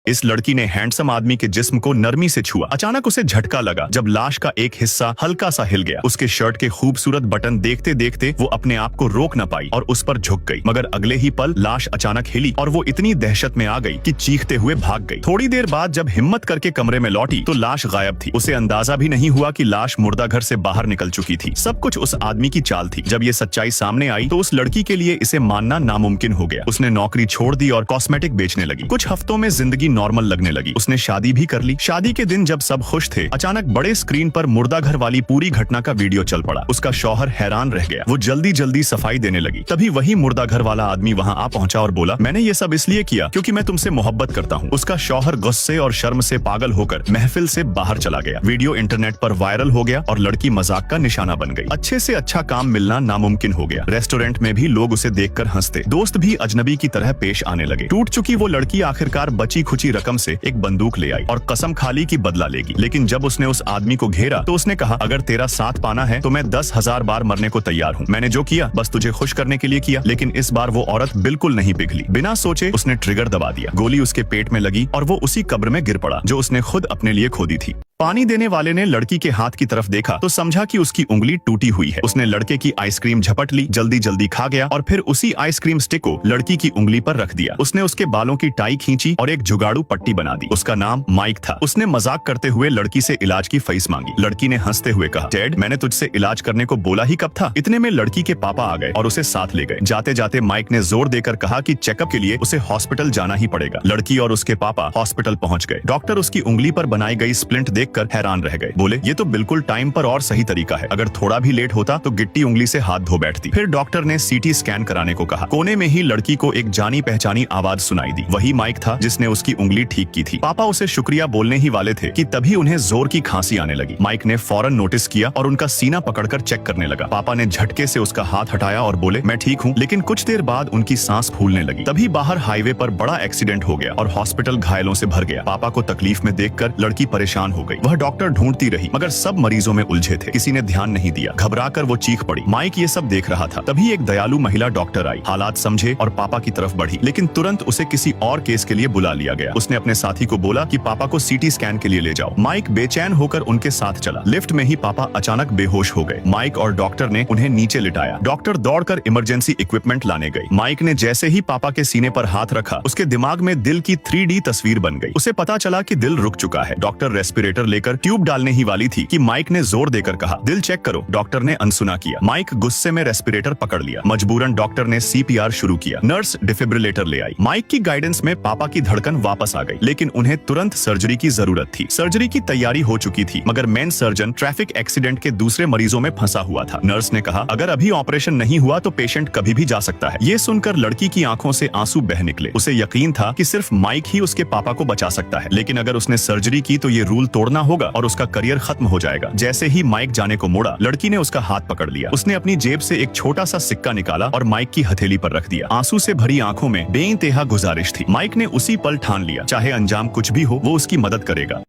इस लड़की ने हैंडसम आदमी के जिस्म को नरमी से छुआ। अचानक उसे झटका लगा जब लाश का एक हिस्सा हल्का सा हिल गया। उसके शर्ट के खूबसूरत बटन देखते देखते वो अपने आप को रोक न पाई और उस पर झुक गई, मगर अगले ही पल लाश अचानक हिली और वो इतनी दहशत में आ गई कि चीखते हुए भाग गई। थोड़ी देर बाद जब हिम्मत करके कमरे में लौटी तो लाश गायब थी। उसे अंदाजा भी नहीं हुआ कि लाश मुर्दा घर से बाहर निकल चुकी थी। सब कुछ उस आदमी की चाल थी। जब ये सच्चाई सामने आई तो उस लड़की के लिए इसे मानना नामुमकिन हो गया। उसने नौकरी छोड़ दी और कॉस्मेटिक बेचने लगी। कुछ हफ्तों में जिंदगी नॉर्मल लगने लगी। उसने शादी भी कर ली। शादी के दिन जब सब खुश थे, अचानक बड़े स्क्रीन पर मुर्दा घर वाली पूरी घटना का वीडियो चल पड़ा। उसका शौहर हैरान रह गया। वो जल्दी जल्दी सफाई देने लगी। तभी वही मुर्दा घर वाला आदमी वहाँ आ पहुंचा और बोला, मैंने ये सब इसलिए किया क्योंकि मैं तुमसे मोहब्बत करता हूँ। उसका शौहर गुस्से और शर्म से पागल होकर महफिल से बाहर चला गया। वीडियो इंटरनेट पर वायरल हो गया और लड़की मजाक का निशाना बन गई। अच्छे से अच्छा काम मिलना नामुमकिन हो गया। रेस्टोरेंट में भी लोग उसे देखकर हंसते। दोस्त भी अजनबी की तरह पेश आने लगे। टूट चुकी वो लड़की आखिरकार बची खुची रकम से एक बंदूक ले आई और कसम खा ली कि बदला लेगी। लेकिन जब उसने उस आदमी को घेरा तो उसने कहा, अगर तेरा साथ पाना है तो मैं 10,000 बार मरने को तैयार हूँ। मैंने जो किया बस तुझे खुश करने के लिए किया। लेकिन इस बार वो औरत बिल्कुल नहीं पिघली। बिना सोचे उसने ट्रिगर दबा दिया। गोली उसके पेट में लगी और वो उसी कब्र में गिर पड़ा जो उसने खुद अपने लिए खोदी थी। पानी देने वाले ने लड़की के हाथ की तरफ देखा तो समझा कि उसकी उंगली टूटी हुई है। उसने लड़के की आइसक्रीम झपट ली, जल्दी जल्दी खा गया और फिर उसी आइसक्रीम स्टिक को लड़की की उंगली पर रख दिया। उसने उसके बालों की टाई खींची और एक जुगाड़ू पट्टी बना दी। उसका नाम माइक था। उसने मजाक करते हुए लड़की से इलाज की फीस मांगी। लड़की ने हंसते हुए कहा, डैड, मैंने तुझसे इलाज करने को बोला ही कब था। इतने में लड़की के पापा आ गए और उसे साथ ले गए। जाते जाते माइक ने जोर देकर कहा कि चेकअप के लिए उसे हॉस्पिटल जाना ही पड़ेगा। लड़की और उसके पापा हॉस्पिटल पहुंच गए। डॉक्टर उसकी उंगली पर बनाई गई स्प्लिंट देखकर हैरान रह गए। बोले, ये तो बिल्कुल टाइम पर और सही तरीका है। अगर थोड़ा भी लेट होता तो गिट्टी उंगली से हाथ धो बैठती। फिर डॉक्टर ने सीटी स्कैन कराने को कहा। कोने में ही लड़की को एक जानी पहचानी आवाज सुनाई दी। वही माइक था जिसने उसकी उंगली ठीक की थी। पापा उसे शुक्रिया बोलने ही वाले थे कि तभी उन्हें जोर की खांसी आने लगी। माइक ने फौरन नोटिस किया और उनका सीना पकड़कर चेक करने लगा। पापा ने झटके से उसका हाथ हटाया और बोले, मैं ठीक हूँ। लेकिन कुछ देर बाद उनकी सांस फूलने लगी। तभी बाहर हाईवे पर बड़ा एक्सीडेंट हो गया और हॉस्पिटल घायलों से भर गया। पापा को तकलीफ में देखकर लड़की परेशान हो गई। वह डॉक्टर ढूंढती रही मगर सब मरीजों में उलझे थे। किसी ने ध्यान नहीं दिया। घबराकर वो चीख पड़ी। माइक ये सब देख रहा था। तभी एक दयालु महिला डॉक्टर आई। हालात समझे और पापा की तरफ बढ़ी, लेकिन तुरंत उसे किसी और केस के लिए बुला लिया गया। उसने अपने साथी को बोला कि पापा को सीटी स्कैन के लिए ले जाओ। माइक बेचैन होकर उनके साथ चला। लिफ्ट में ही पापा अचानक बेहोश हो गए। माइक और डॉक्टर ने उन्हें नीचे लिटाया। डॉक्टर दौड़कर इमरजेंसी इक्विपमेंट लाने गई। माइक ने जैसे ही पापा के सीने पर हाथ रखा, उसके दिमाग में दिल की 3D तस्वीर बन गई। उसे पता चला कि दिल रुक चुका है। डॉक्टर रेस्पिरेटर लेकर ट्यूब डालने ही वाली थी कि माइक ने जोर देकर कहा, दिल चेक करो। डॉक्टर ने अनसुना किया। माइक गुस्से में रेस्पिरेटर पकड़ लिया। मजबूरन डॉक्टर ने CPR शुरू किया। नर्स डिफिब्रिलेटर ले आई। माइक की गाइडेंस में पापा की धड़कन वापस आ गई, लेकिन उन्हें तुरंत सर्जरी की जरूरत थी। सर्जरी की तैयारी हो चुकी थी, मगर मेन सर्जन ट्रैफिक एक्सीडेंट के दूसरे मरीजों में फंसा हुआ था। नर्स ने कहा, अगर अभी ऑपरेशन नहीं हुआ तो पेशेंट कभी भी जा सकता है। ये सुनकर लड़की की आंखों से आंसू बह निकले। उसे यकीन था कि सिर्फ माइक ही उसके पापा को बचा सकता है, लेकिन अगर उसने सर्जरी की तो ये रूल तोड़ना होगा और उसका करियर खत्म हो जाएगा। जैसे ही माइक जाने को मुड़ा, लड़की ने उसका हाथ पकड़ लिया। उसने अपनी जेब से एक छोटा सा सिक्का निकाला और माइक की हथेली पर रख दिया। आंसू से भरी आंखों में बेइंतहा गुजारिश थी। माइक ने उसी पल ठान लिया, चाहे अंजाम कुछ भी हो, वो उसकी मदद करेगा।